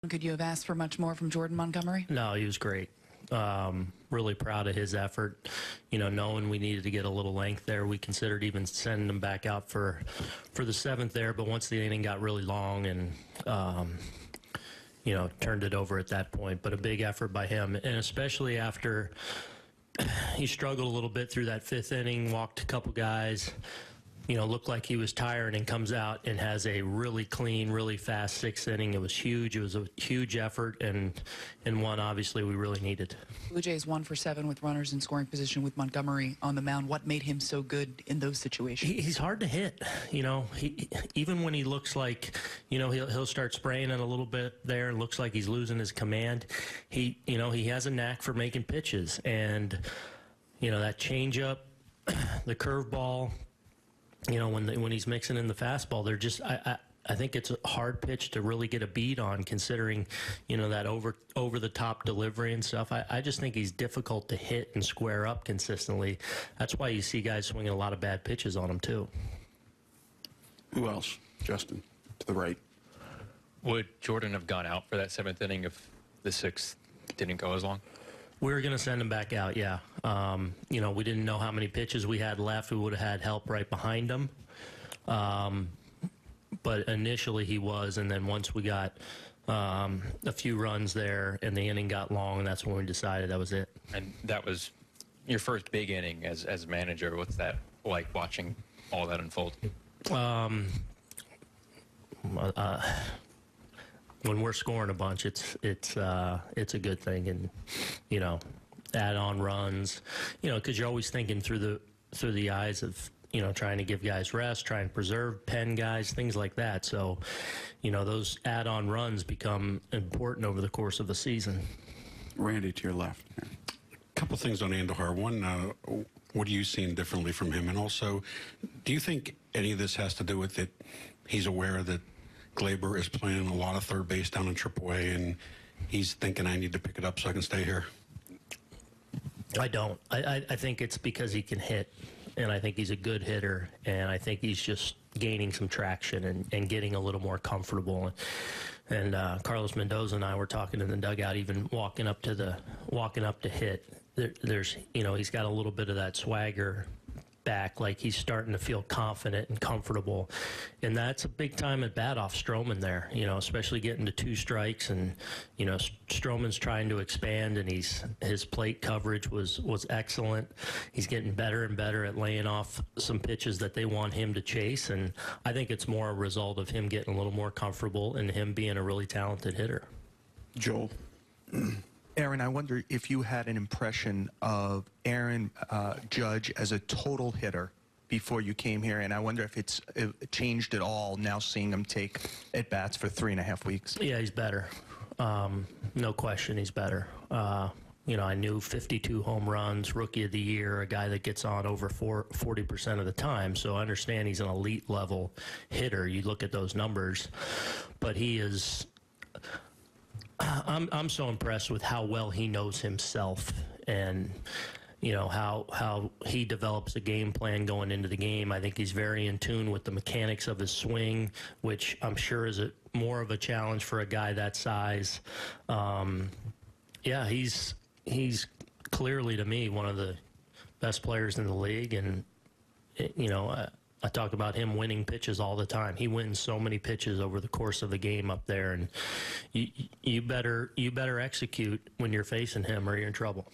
Could you have asked for much more from Jordan Montgomery? No, he was great. Really proud of his effort. You know, knowing we needed to get a little length there, we considered even sending him back out for the seventh there. But once the inning got really long and you know, turned it over at that point. But a big effort by him, and especially after he struggled a little bit through that fifth inning, walked a couple guys. You know, looked like he was tired and comes out and has a really clean, really fast sixth inning. It was huge. It was a huge effort and one obviously we really needed. Blue Jays 1 for 7 with runners in scoring position with Montgomery on the mound. What made him so good in those situations? He's hard to hit. You know, even when he looks like, you know, he'll start spraying it a little bit there and looks like he's losing his command. He has a knack for making pitches, and you know, that changeup, the curveball. You know, when he's mixing in the fastball, they're just I think it's a hard pitch to really get a beat on, considering, you know, that over the top delivery and stuff. I just think he's difficult to hit and square up consistently. That's why you see guys swinging a lot of bad pitches on him too. Who else? Justin, to the right. Would Jordan have gone out for that seventh inning if the sixth didn't go as long? We were going to send him back out, yeah. You know, we didn't know how many pitches we had left. We would have had help right behind him. But initially he was, and then once we got a few runs there and the inning got long, that's when we decided that was it. And that was your first big inning as manager. What's that like, watching all that unfold? When we're scoring a bunch, it's a good thing, and you know, add on runs, you know, because you're always thinking through the eyes of, you know, trying to give guys rest, trying to preserve pen guys, things like that. So, you know, those add on runs become important over the course of a season. Randy, to your left. A couple things on Andujar. One, what are you seeing differently from him, and also, do you think any of this has to do with it? He's aware that Glaber is playing a lot of third base down in AAA, and he's thinking, I need to pick it up so I can stay here? I don't. I think it's because he can hit, and I think he's a good hitter, and I think he's just gaining some traction and getting a little more comfortable. And Carlos Mendoza and I were talking in the dugout, even walking up to hit. There's, you know, he's got a little bit of that swagger back, like he's starting to feel confident and comfortable, and that's a big time at bat off Stroman there, you know, especially getting to 2 strikes, and you know, Stroman's trying to expand, and his plate coverage was excellent. He's getting better and better at laying off some pitches that they want him to chase, and I think it's more a result of him getting a little more comfortable and him being a really talented hitter. Joel. Aaron, I wonder if you had an impression of Aaron Judge as a total hitter before you came here, and I wonder if it changed at all now seeing him take at-bats for 3.5 weeks. Yeah, he's better. No question, he's better. You know, I knew 52 home runs, rookie of the year, a guy that gets on over 40% of the time, so I understand he's an elite-level hitter. You look at those numbers, but he is... I'm so impressed with how well he knows himself, and you know how he develops a game plan going into the game. I think he's very in tune with the mechanics of his swing, which I'm sure is more of a challenge for a guy that size. Yeah, he's clearly, to me, one of the best players in the league, and you know, I talk about him winning pitches all the time. He wins so many pitches over the course of the game up there, and you better execute when you're facing him, or you're in trouble.